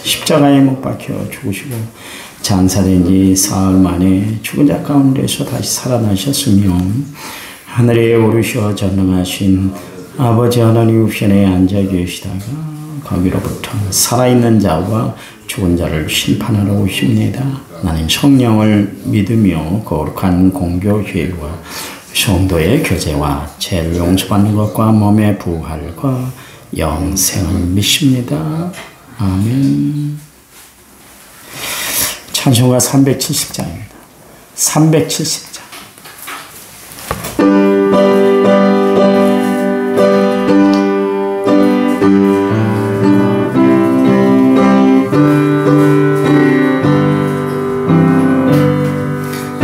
십자가에 못 박혀 죽으시고 장사된 지 사흘 만에 죽은 자 가운데서 다시 살아나셨으며 하늘에 오르셔 전능하신 아버지 하나님 우편에 앉아 계시다가 거기로부터 살아있는 자와 죽은 자를 심판하러 오십니다. 나는 성령을 믿으며 거룩한 공교회와 성도의 교제와 죄를 용서받는 것과 몸의 부활과 영생을 믿습니다. 아멘. 찬송가 370장입니다. 370장.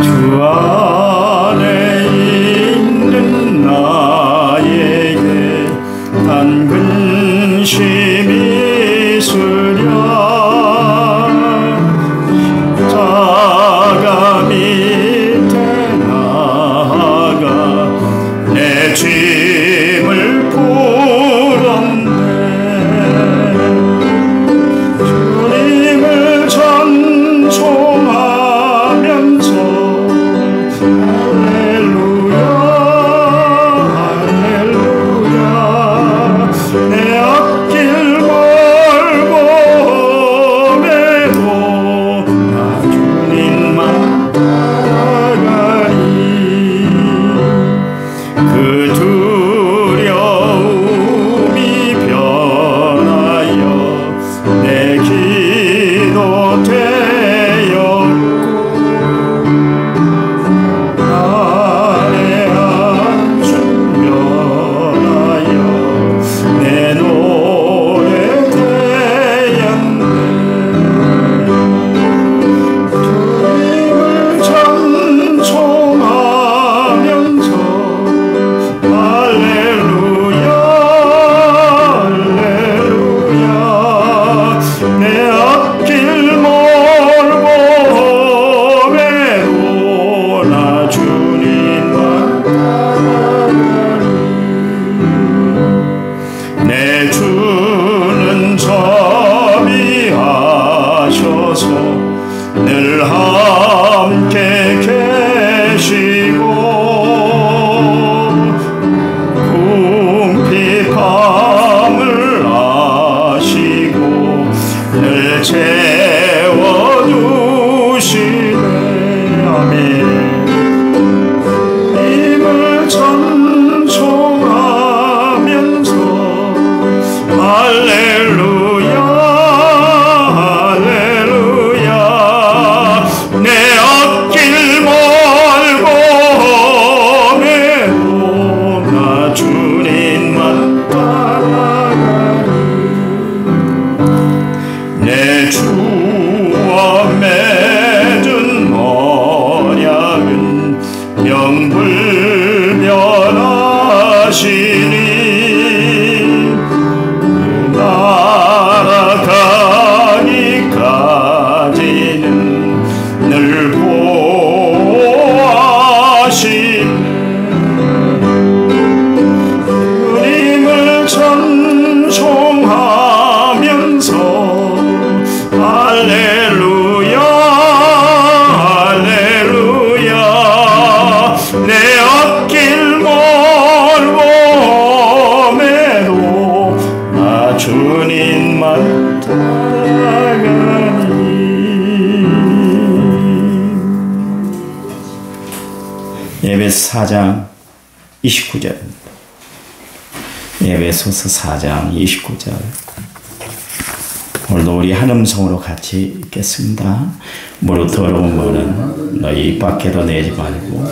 주 안에 있는 나에게 단 근심이 있으랴 십자가 밑에 나아가 내 짐을 풀었네. 주님을 찬송하면서 할렐루야 할렐루야 내 앞길 멀고 험해도 나 주님만 따라가리. 그 두려움이 변하여 내 기도 되었고 나의 한숨 변하여 내 노래 되었네. 주님을 찬송하면서 할렐루야 할렐루야 내 앞길 멀고 험해도 나 주님만 따라가리. 내 주는 자비하셔서 늘 함께 계시고 궁핍함을 아시고 늘 채워주시네. 아멘. 님을 찬송하면서 할렐루야 할렐루야 내 앞길 멀고 험해도 나 주님만 따라가리. 내 주와 맺은 언약은 영불변하시니 날아가기까지는 늘 보호하시네. 주님을 찬송하면서 할렐루야 할렐루야 내 앞길 멀고 험해도 나 주님만 따라가니. 에베소 4장 29절입니다. 에베소서 4장 29절. 오늘도 우리 한 음성으로 같이 읽겠습니다. 무릇 더러운 것은 너희 입 밖에도 내지 말고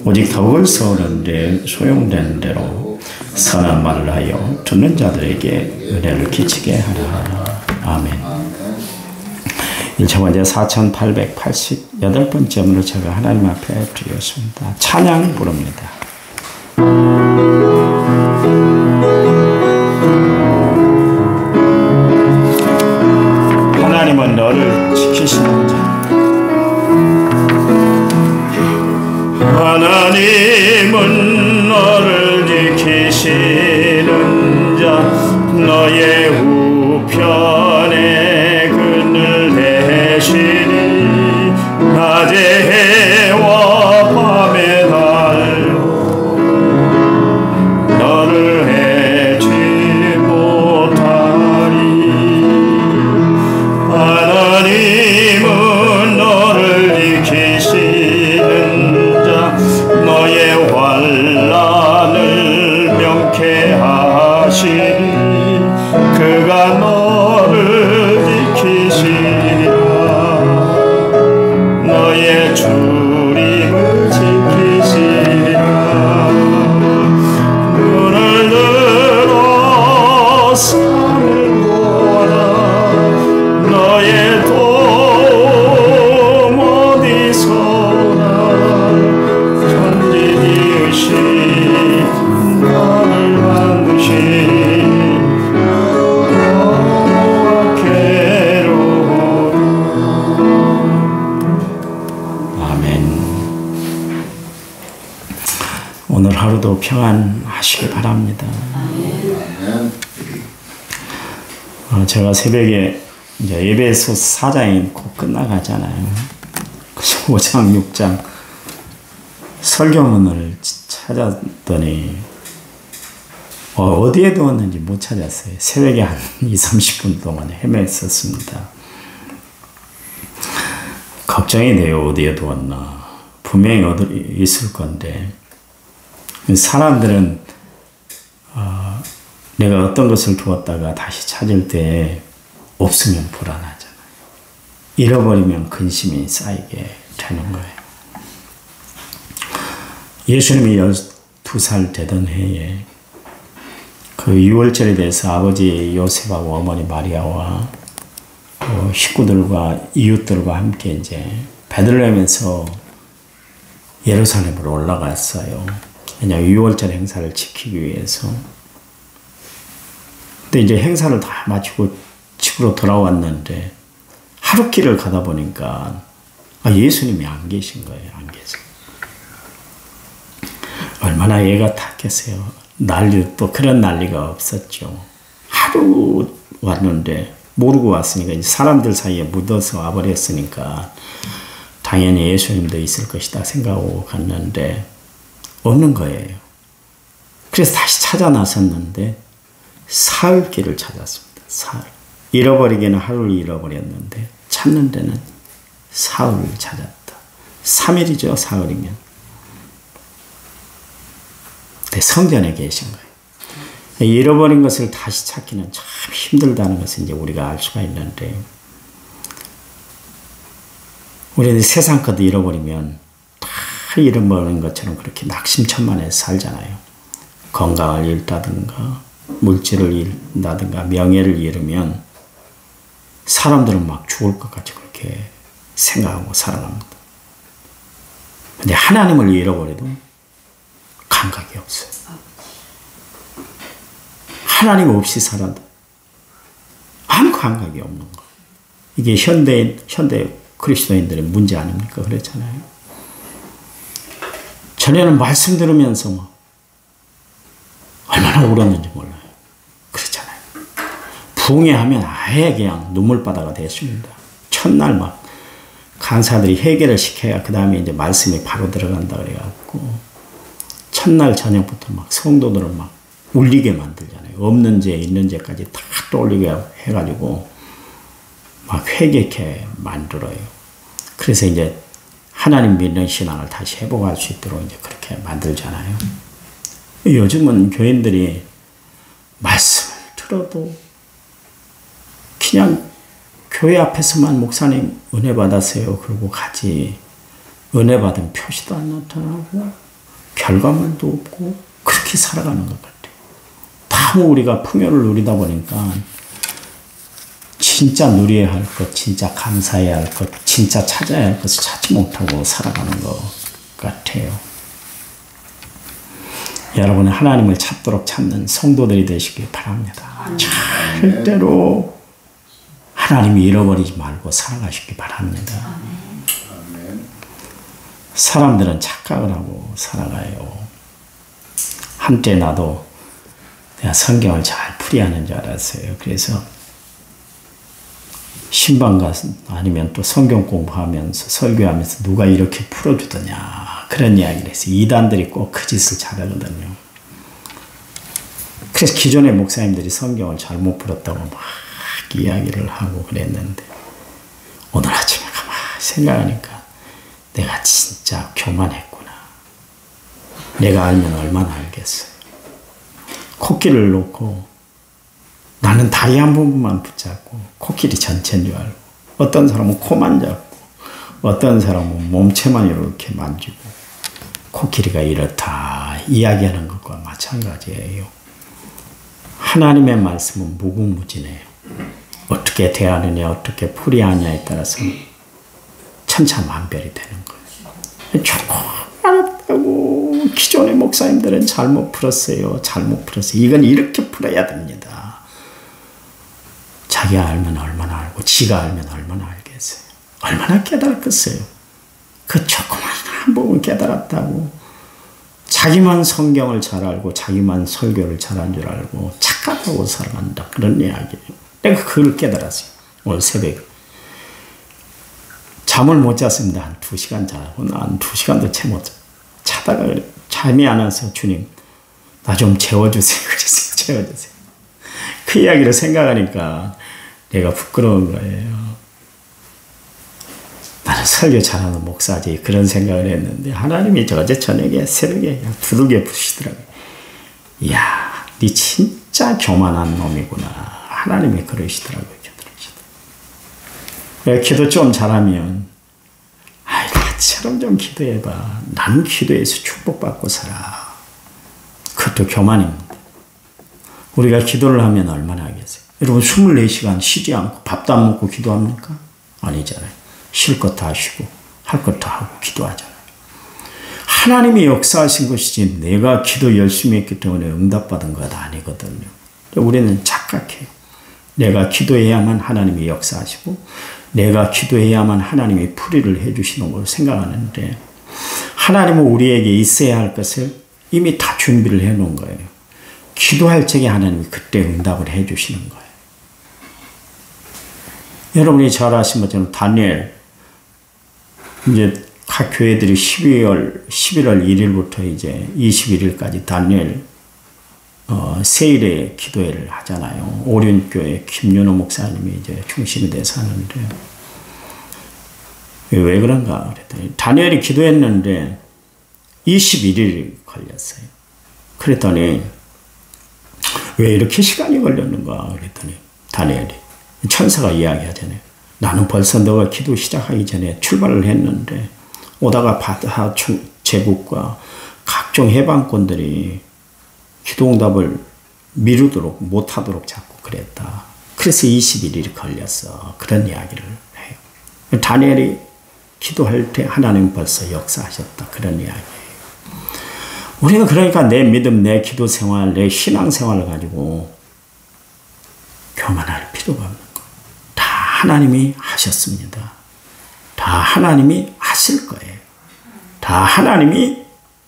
오직 덕을 세우는 데 소용되는 대로 선한 말을 하여 듣는 자들에게 은혜를 끼치게 하라. 아멘. 1차 번째 4888번째으로 제가 하나님 앞에 드렸습니다. 찬양 부릅니다. 하나님은 너를 지키시는 자. 하나님은 너를 지키시는 자. 너의 우편에 그 모두 평안하시기 바랍니다. 제가 새벽에 이제 에베소 4장이 곧 끝나가잖아요. 그래서 5장, 6장 설교문을 찾았더니 어디에 두었는지 못 찾았어요. 새벽에 한 20-30분 동안 헤맸었습니다. 걱정이 돼요. 어디에 두었나. 분명히 어디 있을 건데 사람들은 내가 어떤 것을 두었다가 다시 찾을 때 없으면 불안하잖아요. 잃어버리면 근심이 쌓이게 되는 거예요. 예수님이 12살 되던 해에 그 유월절에 대해서 아버지 요셉하고 어머니 마리아와 식구들과 이웃들과 함께 이제 베들레헴에서 예루살렘으로 올라갔어요. 왜냐하면 유월절 행사를 지키기 위해서. 근데 이제 행사를 다 마치고 집으로 돌아왔는데 하루 길을 가다 보니까 예수님이 안 계신 거예요. 안 계세요. 얼마나 애가 탔겠어요. 또 그런 난리가 없었죠. 하루 왔는데 모르고 왔으니까 이제 사람들 사이에 묻어서 와버렸으니까 당연히 예수님도 있을 것이다 생각하고 갔는데 없는 거예요. 그래서 다시 찾아 나섰는데 사흘길을 찾았습니다. 사흘. 잃어버리기는 하루를 잃어버렸는데 찾는 데는 사흘을 찾았다. 3일이죠. 사흘이면. 성전에 계신 거예요. 잃어버린 것을 다시 찾기는 참 힘들다는 것을 이제 우리가 알 수가 있는데 우리는 세상 것도 잃어버리면 다 잃어버린 것처럼 그렇게 낙심천만해서 살잖아요. 건강을 잃다든가 물질을 잃다든가 명예를 잃으면 사람들은 막 죽을 것 같이 그렇게 생각하고 살아갑니다. 근데 하나님을 잃어버려도 감각이 없어요. 하나님 없이 살아도 아무 감각이 없는 거. 이게 현대 그리스도인들의 문제 아닙니까? 그렇잖아요. 전에는 말씀 들으면서 막 얼마나 울었는지 몰라요. 그렇잖아요. 부흥회하면 아예 그냥 눈물바다가 됐습니다. 첫날 막 강사들이 회개를 시켜야 그 다음에 이제 말씀이 바로 들어간다 그래갖고 첫날 저녁부터 막 성도들을 막 울리게 만들잖아요. 없는 죄, 있는 죄까지 다 떠올리게 해가지고 막 회개케 만들어요. 그래서 이제 하나님 믿는 신앙을 다시 회복할 수 있도록 이제 그렇게 만들잖아요. 요즘은 교인들이 말씀을 들어도 그냥 교회 앞에서만 목사님 은혜 받았어요. 그러고 가지. 은혜 받은 표시도 안 나타나고 결과물도 없고 그렇게 살아가는 것 같아요. 너무 우리가 풍요를 누리다 보니까 진짜 누려야 할 것, 진짜 감사해야 할 것, 진짜 찾아야 할 것을 찾지 못하고 살아가는 것 같아요. 여러분은 하나님을 찾도록 찾는 성도들이 되시길 바랍니다. 절대로 하나님이 잃어버리지 말고 살아가시기 바랍니다. 사람들은 착각을 하고 살아가요. 한때 나도 내가 성경을 잘 풀이하는 줄 알았어요. 그래서 신방가 아니면 또 성경 공부하면서 설교하면서 누가 이렇게 풀어주더냐 그런 이야기를 했어요. 이단들이 꼭 그 짓을 잘하거든요. 그래서 기존의 목사님들이 성경을 잘못 풀었다고 막 이야기를 하고 그랬는데 오늘 아침에 가만히 생각하니까 내가 진짜 교만했구나. 내가 알면 얼마나 알겠어요. 코끼리를 놓고 나는 다리 한 부분만 붙잡고 코끼리 전체인 줄 알고 어떤 사람은 코만 잡고 어떤 사람은 몸체만 이렇게 만지고 코끼리가 이렇다 이야기하는 것과 마찬가지예요. 하나님의 말씀은 무궁무진해요. 어떻게 대하느냐 어떻게 풀이하느냐에 따라서 천차만별이 되는 거예요. 조금 알았다고 기존의 목사님들은 잘못 풀었어요. 잘못 풀었어요. 이건 이렇게 풀어야 됩니다. 자기가 알면 얼마나 알고 지가 알면 얼마나 알겠어요. 얼마나 깨달았겠어요. 그 조그만 한 부분 깨달았다고 자기만 성경을 잘 알고 자기만 설교를 잘한 줄 알고 착각하고 살아간다. 그런 이야기예요. 내가 그걸 깨달았어요. 오늘 새벽에. 잠을 못 잤습니다. 한 2시간 자고 한 2시간도 채 못 자. 자다가 그래. 잠이 안 와서 주님 나 좀 재워주세요. 그랬어요. 재워주세요. 그 이야기를 생각하니까 내가 부끄러운 거예요. 나는 설교 잘하는 목사지 그런 생각을 했는데 하나님이 어제 저녁에 새벽에 두들겨 부시더라고요. 이야 네 진짜 교만한 놈이구나. 하나님이 그러시더라고요. 기도 좀 잘하면 아이 나처럼 좀 기도해봐. 나는 기도해서 축복받고 살아. 그것도 교만입니다. 우리가 기도를 하면 얼마나 하겠어요? 여러분 24시간 쉬지 않고 밥도 안 먹고 기도합니까? 아니잖아요. 쉴 것 다 쉬고 할 것 다 하고 기도하잖아요. 하나님이 역사하신 것이지 내가 기도 열심히 했기 때문에 응답받은 것 아니거든요. 우리는 착각해요. 내가 기도해야만 하나님이 역사하시고 내가 기도해야만 하나님이 풀이를 해주시는 걸 생각하는데 하나님은 우리에게 있어야 할 것을 이미 다 준비를 해놓은 거예요. 기도할 적에 하나님이 그때 응답을 해주시는 거예요. 여러분이 잘 아시는 것처럼 다니엘 이제 각 교회들이 11월 1일부터 이제 21일까지 다니엘 세일의 기도회를 하잖아요. 오륜교회 김윤호 목사님이 이제 중심이 돼서 하는데 왜 그런가 그랬더니 다니엘이 기도했는데 21일이 걸렸어요. 그랬더니 왜 이렇게 시간이 걸렸는가 그랬더니 다니엘이 천사가 이야기하잖아요. 나는 벌써 너가 기도 시작하기 전에 출발을 했는데 오다가 바다 제국과 각종 해방권들이 기도응답을 미루도록 못하도록 자꾸 그랬다. 그래서 21일이 걸렸어. 그런 이야기를 해요. 다니엘이 기도할 때 하나님 벌써 역사하셨다. 그런 이야기예요. 우리는 그러니까 내 믿음, 내 기도 생활, 내 신앙 생활을 가지고 교만할 필요가 없는 거예요. 다 하나님이 하셨습니다. 다 하나님이 하실 거예요. 다 하나님이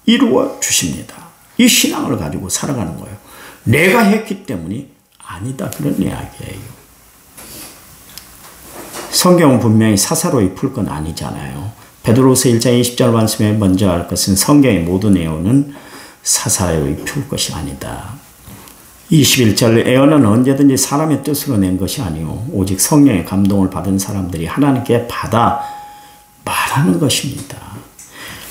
이루어 주십니다. 이 신앙을 가지고 살아가는 거예요. 내가 했기 때문이 아니다. 그런 이야기예요. 성경은 분명히 사사로이 풀 건 아니잖아요. 베드로서 1장 20절 말씀에 먼저 할 것은 성경의 모든 내용은 사사로이 풀 것이 아니다. 21절 애언은 언제든지 사람의 뜻으로 낸 것이 아니오 오직 성령의 감동을 받은 사람들이 하나님께 받아 말하는 것입니다.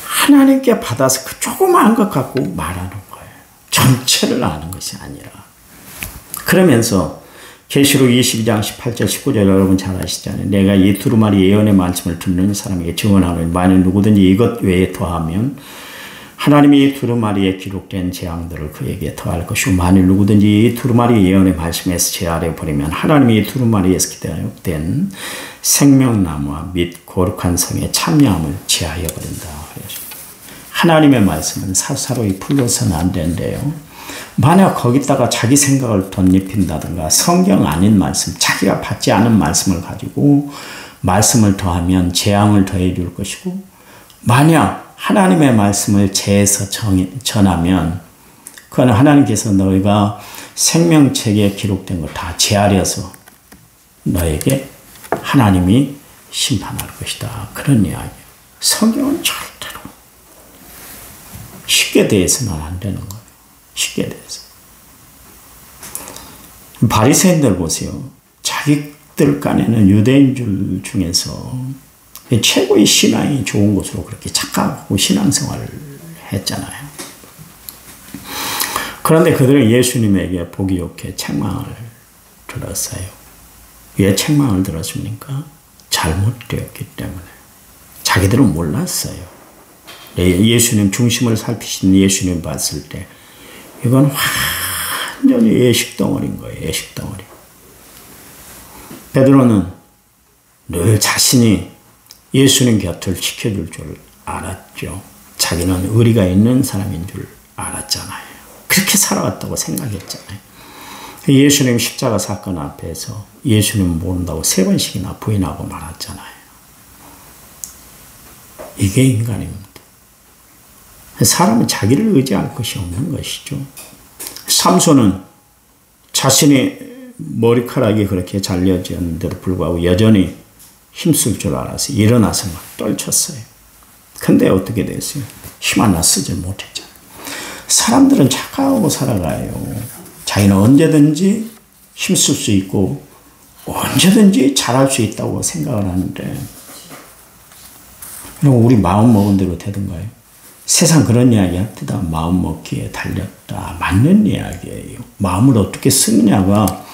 하나님께 받아서 그 조그마한 것 갖고 말하는 거예요. 전체를 아는 것이 아니라. 그러면서 계시록 22장 18절 19절 여러분 잘 아시잖아요. 내가 이 두루마리 예언의 말씀을 듣는 사람에게 증언하노니 만일 누구든지 이것 외에 더하면 하나님이 이 두루마리에 기록된 재앙들을 그에게 더할 것이고 만일 누구든지 이 두루마리 예언의 말씀에서 제하려 버리면 하나님이 이 두루마리에서 기록된 생명나무와 및 거룩한 성에 참여함을 제하여 버린다. 하나님의 말씀은 사사로이 풀려서는 안 되는데요. 만약 거기다가 자기 생각을 덧입힌다든가 성경 아닌 말씀, 자기가 받지 않은 말씀을 가지고 말씀을 더하면 재앙을 더해 줄 것이고 만약 하나님의 말씀을 재해서 전하면 그건 하나님께서 너희가 생명책에 기록된 걸 다 재하려서 너에게 하나님이 심판할 것이다. 그런 이야기예요. 성경은 절대로 쉽게 대해서는 안 되는 거예요. 쉽게 대해서. 바리새인들 보세요. 자기들 간에는 유대인들 중에서 최고의 신앙이 좋은 것으로 그렇게 착각하고 신앙생활을 했잖아요. 그런데 그들은 예수님에게 보기 좋게 책망을 들었어요. 왜 책망을 들었습니까? 잘못되었기 때문에. 자기들은 몰랐어요. 예수님 중심을 살피신 예수님 봤을 때 이건 완전히 예식덩어리인 거예요. 예식덩어리. 베드로는 늘 자신이 예수님 곁을 지켜줄 줄 알았죠. 자기는 의리가 있는 사람인 줄 알았잖아요. 그렇게 살아왔다고 생각했잖아요. 예수님 십자가 사건 앞에서 예수님 모른다고 3번씩이나 부인하고 말았잖아요. 이게 인간입니다. 사람은 자기를 의지할 것이 없는 것이죠. 삼손은 자신의 머리카락이 그렇게 잘려졌는데도 불구하고 여전히 힘쓸 줄 알아서 일어나서 막 떨쳤어요. 근데 어떻게 됐어요? 힘 하나 쓰지 못했잖아요. 사람들은 착각하고 살아가요. 자기는 언제든지 힘쓸 수 있고 언제든지 잘할 수 있다고 생각을 하는데, 그럼 우리 마음 먹은 대로 되던가요? 세상 그런 이야기 합니다. 마음 먹기에 달렸다. 맞는 이야기예요. 마음을 어떻게 쓰느냐가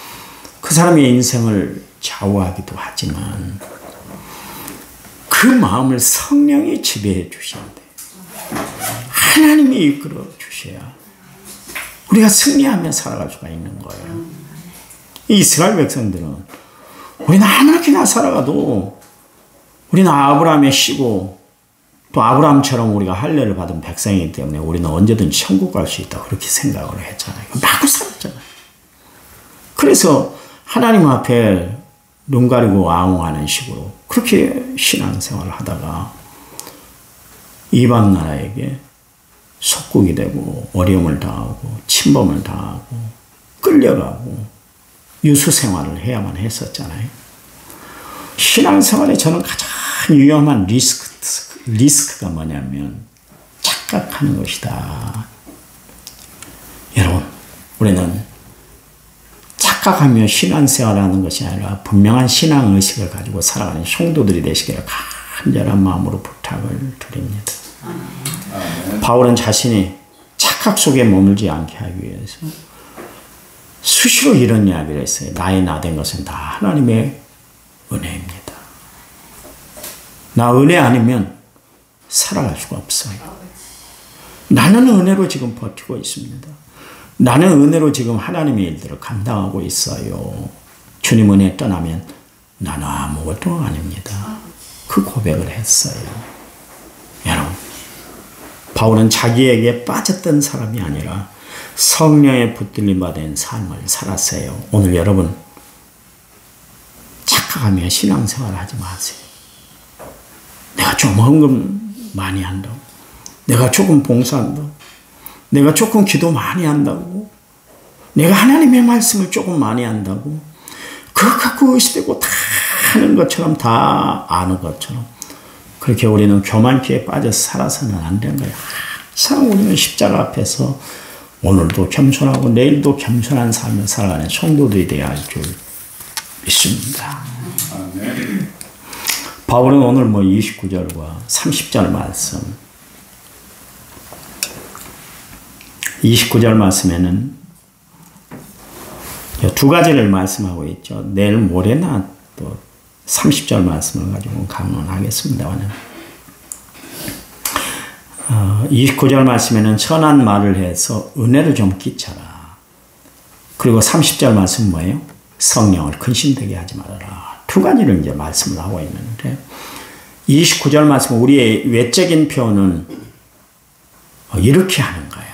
그 사람의 인생을 좌우하기도 하지만 그 마음을 성령이 지배해 주셔야 돼요. 하나님이 이끌어 주셔야 우리가 승리하며 살아갈 수가 있는 거예요. 이스라엘 백성들은 우리는 아무렇게나 살아가도 우리는 아브라함의 씨고 또 아브라함처럼 우리가 할례를 받은 백성이기 때문에 우리는 언제든지 천국 갈 수 있다 그렇게 생각을 했잖아요. 마구 살았잖아요. 그래서 하나님 앞에 눈 가리고 아웅하는 식으로 그렇게 신앙생활을 하다가 이방 나라에게 속국이 되고 어려움을 당하고 침범을 당하고 끌려가고 유수생활을 해야만 했었잖아요. 신앙생활에 저는 가장 위험한 리스크가 뭐냐면 착각하는 것이다. 여러분, 우리는 착각하며 신앙생활하는 것이 아니라 분명한 신앙의식을 가지고 살아가는 성도들이 되시기를 간절한 마음으로 부탁을 드립니다. 바울은 자신이 착각 속에 머물지 않게 하기 위해서 수시로 이런 이야기를 했어요. 나의 나된 것은 다 하나님의 은혜입니다. 나 은혜 아니면 살아갈 수가 없어요. 나는 은혜로 지금 버티고 있습니다. 나는 은혜로 지금 하나님의 일들을 감당하고 있어요. 주님 은혜 떠나면 나는 아무것도 아닙니다. 그 고백을 했어요. 여러분, 바울은 자기에게 빠졌던 사람이 아니라 성령의 붙들림 받은 삶을 살았어요. 오늘 여러분 착각하며 신앙생활 하지 마세요. 내가 좀 헌금 많이 한다고, 내가 조금 봉사한다고, 내가 조금 기도 많이 한다고, 내가 하나님의 말씀을 조금 많이 한다고, 그거 갖고 의식되고 다 하는 것처럼, 다 아는 것처럼 그렇게 우리는 교만기에 빠져서 살아서는 안 되는 거예요. 항상 우리는 십자가 앞에서 오늘도 겸손하고 내일도 겸손한 삶을 살아가는 성도들이 되어야 할 줄 믿습니다. 바울은 오늘 29절과 30절 말씀, 29절 말씀에는 두 가지를 말씀하고 있죠. 내일 모레나 또 30절 말씀을 가지고 강론하겠습니다만, 29절 말씀에는 선한 말을 해서 은혜를 좀 끼쳐라. 그리고 30절 말씀 뭐예요? 성령을 근심되게 하지 말아라. 두 가지를 이제 말씀을 하고 있는데, 29절 말씀 우리의 외적인 표현은 이렇게 하는 거야.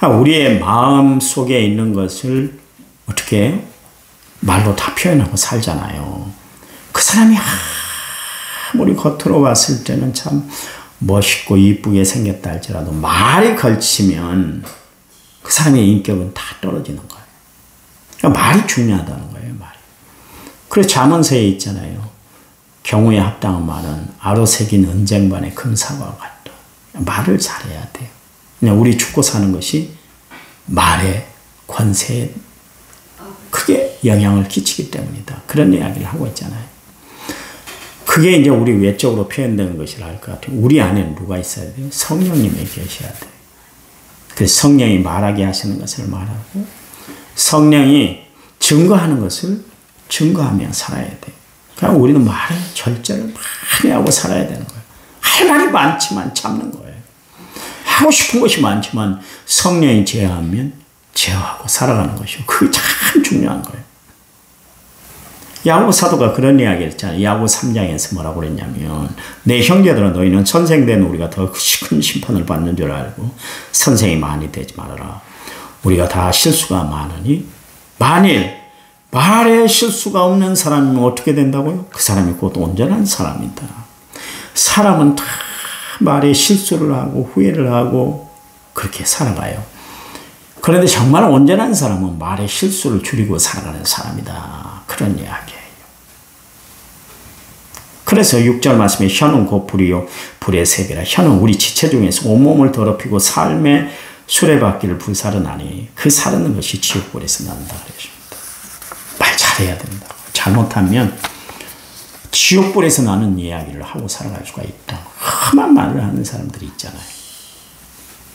우리의 마음 속에 있는 것을 어떻게 말로 다 표현하고 살잖아요. 그 사람이 아무리 겉으로 봤을 때는 참 멋있고 이쁘게 생겼다 할지라도 말이 걸치면 그 사람의 인격은 다 떨어지는 거예요. 그러니까 말이 중요하다는 거예요. 말이. 그래서 잠언서에 있잖아요. 경우에 합당한 말은 아로새긴 은쟁반의 금사과와 같다. 말을 잘해야 돼요. 그냥 우리 죽고 사는 것이 말의 권세에 크게 영향을 끼치기 때문이다. 그런 이야기를 하고 있잖아요. 그게 이제 우리 외적으로 표현되는 것이라 할 것 같아요. 우리 안에 누가 있어야 돼요? 성령님이 계셔야 돼요. 그래서 성령이 말하게 하시는 것을 말하고 성령이 증거하는 것을 증거하며 살아야 돼요. 그러니까 우리는 말에 절제를 많이 하고 살아야 되는 거예요. 할 말이 많지만 참는 거예요. 하고 싶은 것이 많지만 성령이 제어하면 제어하고 살아가는 것이요. 그게 참 중요한 거예요. 야고보 사도가 그런 이야기를 했잖아요. 야고보 3장에서 뭐라고 그랬냐면, 내 형제들아 너희는 선생된 우리가 더 큰 심판을 받는 줄 알고 선생이 많이 되지 말아라. 우리가 다 실수가 많으니 만일 말에 실수가 없는 사람이면 어떻게 된다고요? 그 사람이 곧 온전한 사람이다. 사람은 다 말에 실수를 하고 후회를 하고 그렇게 살아가요. 그런데 정말 온전한 사람은 말의 실수를 줄이고 살아가는 사람이다. 그런 이야기예요. 그래서 6절 말씀에 혀는 곧 불이요 불의 셉이라. 혀는 우리 지체 중에서 온몸을 더럽히고 삶의 수레바퀴를 불사르나니 그 사르는 것이 지옥불에서 난다 그랬습니다. 말 잘해야 된다. 잘못하면 지옥불에서 나는 이야기를 하고 살아갈 수가 있다. 험한 말을 하는 사람들이 있잖아요.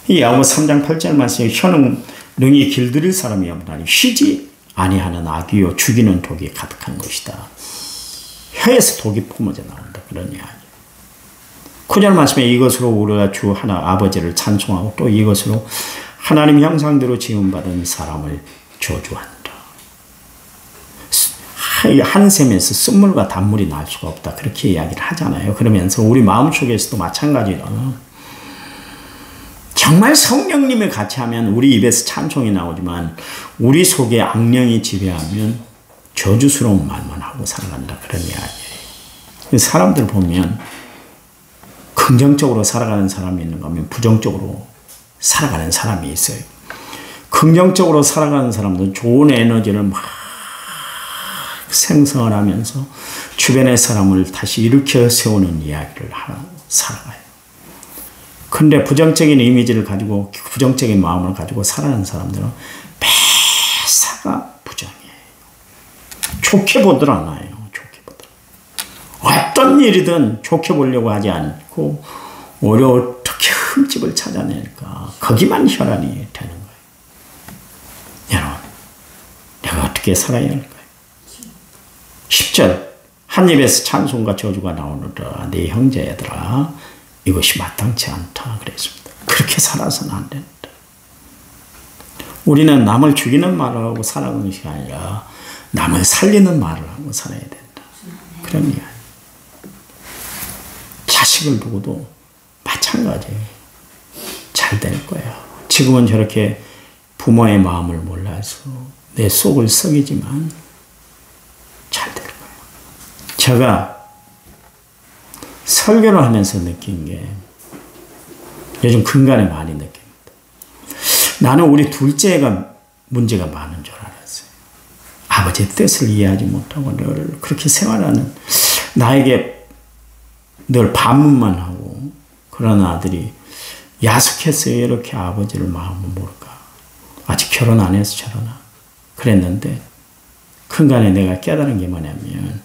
이 야고보 3장 8절 말씀에 혀는 능히 길들일 사람이 없나니 쉬지 아니하는 악이요 죽이는 독이 가득한 것이다. 혀에서 독이 뿜어져 나온다. 그런 이야기. 9절 말씀에 이것으로 우리가 주 하나 아버지를 찬송하고 또 이것으로 하나님 형상대로 지음받은 사람을 저주한다. 한 샘에서 쓴물과 단물이 날 수가 없다. 그렇게 이야기를 하잖아요. 그러면서 우리 마음속에서도 마찬가지로 정말 성령님을 같이 하면 우리 입에서 찬송이 나오지만 우리 속에 악령이 지배하면 저주스러운 말만 하고 살아간다. 그런 이야기예요. 사람들 보면 긍정적으로 살아가는 사람이 있는가 하면 부정적으로 살아가는 사람이 있어요. 긍정적으로 살아가는 사람들은 좋은 에너지를 막 생성을 하면서 주변의 사람을 다시 일으켜 세우는 이야기를 하고 살아가요. 근데 부정적인 이미지를 가지고 부정적인 마음을 가지고 살아가는 사람들은 매사가 부정이에요. 좋게 보들 않아요. 좋게 보들. 어떤 일이든 좋게 보려고 하지 않고 오히려 어떻게 흠집을 찾아낼까 거기만 혈안이 되는 거예요. 여러분, 내가 어떻게 살아야 할까요? 10절 한 입에서 찬송과 저주가 나오느라 네 형제들아 이것이 마땅치 않다 그랬습니다. 그렇게 살아서는 안 된다. 우리는 남을 죽이는 말을 하고 살아가는 것이 아니라 남을 살리는 말을 하고 살아야 된다. 그런 이야기. 자식을 보고도 마찬가지예요. 잘 될 거야. 지금은 저렇게 부모의 마음을 몰라서 내 속을 썩이지만 잘 될 거야. 제가 설교를 하면서 느낀 게 요즘 근간에 많이 느낍니다. 나는 우리 둘째가 문제가 많은 줄 알았어요. 아버지의 뜻을 이해하지 못하고 늘 그렇게 생활하는 나에게 늘 반문만 하고 그런 아들이 야속했어요. 이렇게 아버지를 마음을 모를까. 아직 결혼 안 해서 저러나. 그랬는데 근간에 내가 깨달은 게 뭐냐면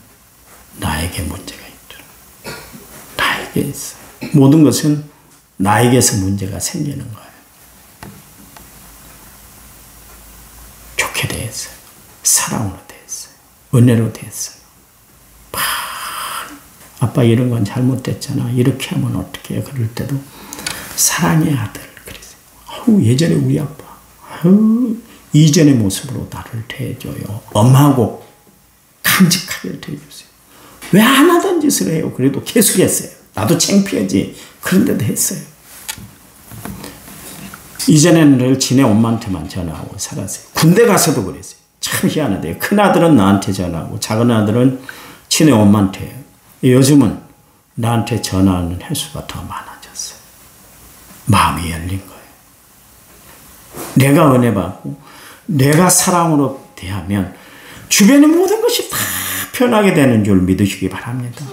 나에게 문제가 있더라. 나에게 있어. 모든 것은 나에게서 문제가 생기는 거예요. 좋게 됐어요. 사랑으로 됐어요. 은혜로 됐어요. 아빠 이런 건 잘못됐잖아. 이렇게 하면 어떻게 해? 그럴 때도 사랑의 아들 그랬어요. 예전에 우리 아빠 이전의 모습으로 나를 대해줘요. 엄하고 깜찍하게 대해주세요. 왜 안 하던 짓을 해요? 그래도 계속 했어요. 나도 창피하지. 그런데도 했어요. 이전에는 늘 지네 엄마한테만 전화하고 살았어요. 군대 가서도 그랬어요. 참 희한하대요. 큰아들은 나한테 전화하고 작은 아들은 지네 엄마한테 해요. 요즘은 나한테 전화하는 횟수가 더 많아졌어요. 마음이 열린 거예요. 내가 은혜 받고 내가 사랑으로 대하면 주변의 모든 것이 다 편하게 되는 줄 믿으시기 바랍니다.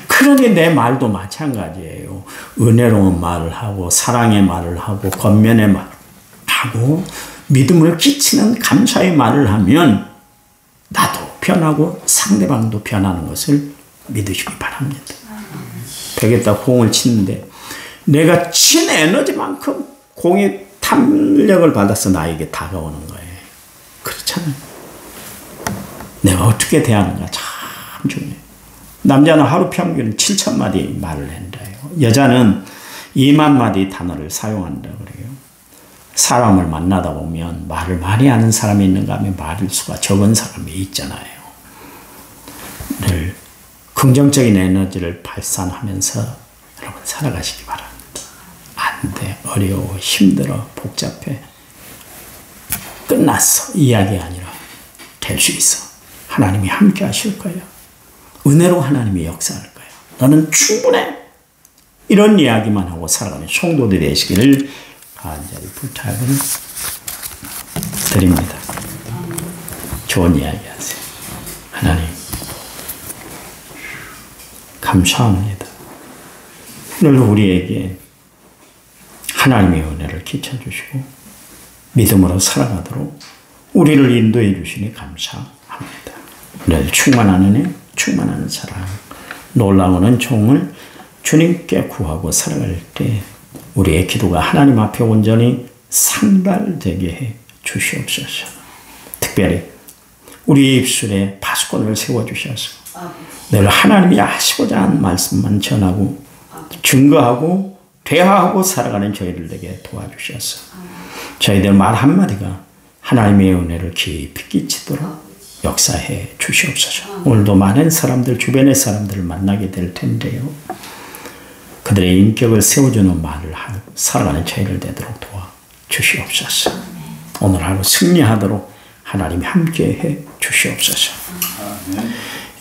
그러니 내 말도 마찬가지예요. 은혜로운 말을 하고 사랑의 말을 하고 권면의 말을 하고 믿음을 끼치는 감사의 말을 하면 나도 변하고 상대방도 변하는 것을 믿으시기 바랍니다. 벽에다 공을 치는데 내가 친 에너지만큼 공이 탐력을 받아서 나에게 다가오는 거예요. 그렇잖아요. 내가 어떻게 대하는가 참 중요해요. 남자는 하루 평균 7,000마디 말을 한다요. 여자는 2만 마디 단어를 사용한다 그래요. 사람을 만나다 보면 말을 많이 하는 사람이 있는가 하면 말일 수가 적은 사람이 있잖아요. 늘 긍정적인 에너지를 발산하면서 여러분 살아가시기 바랍니다. 안 돼. 어려워. 힘들어. 복잡해. 끝났어. 이야기 아니라 될 수 있어. 하나님이 함께 하실 거예요. 은혜로 하나님이 역사할 거예요. 너는 충분해. 이런 이야기만 하고 살아가는 성도들이 되시기를 간절히 부탁을 드립니다. 좋은 이야기 하세요. 하나님 감사합니다. 오늘 우리에게 하나님의 은혜를 끼쳐주시고 믿음으로 살아가도록 우리를 인도해 주시니 감사합니다. 오늘 충만한 은혜, 충만한 사랑, 놀라운 은총을 주님께 구하고 살아갈 때 우리의 기도가 하나님 앞에 온전히 상달되게 해 주시옵소서. 특별히 우리의 입술에 파수꾼을 세워주셔서 늘 하나님이 하시고자 한 말씀만 전하고 증거하고 대화하고 살아가는 저희들에게 도와주셔서 저희들 말 한마디가 하나님의 은혜를 깊이 끼치도록 역사해 주시옵소서. 오늘도 많은 사람들, 주변의 사람들을 만나게 될 텐데요. 그들의 인격을 세워주는 말을 하고 살아가는 저희를 되도록 도와주시옵소서. 오늘 하루 승리하도록 하나님이 함께해 주시옵소서.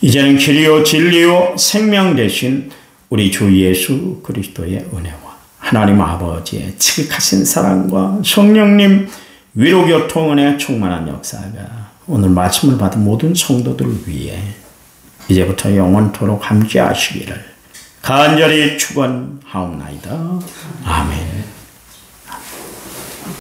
이제는 길이요 진리요 생명 되신 우리 주 예수 그리스도의 은혜와 하나님 아버지의 지극하신 사랑과 성령님 위로교통 은혜 충만한 역사가 오늘 말씀을 받은 모든 성도들 위해 이제부터 영원토록 함께 하시기를 간절히 축원하옵나이다. 아멘.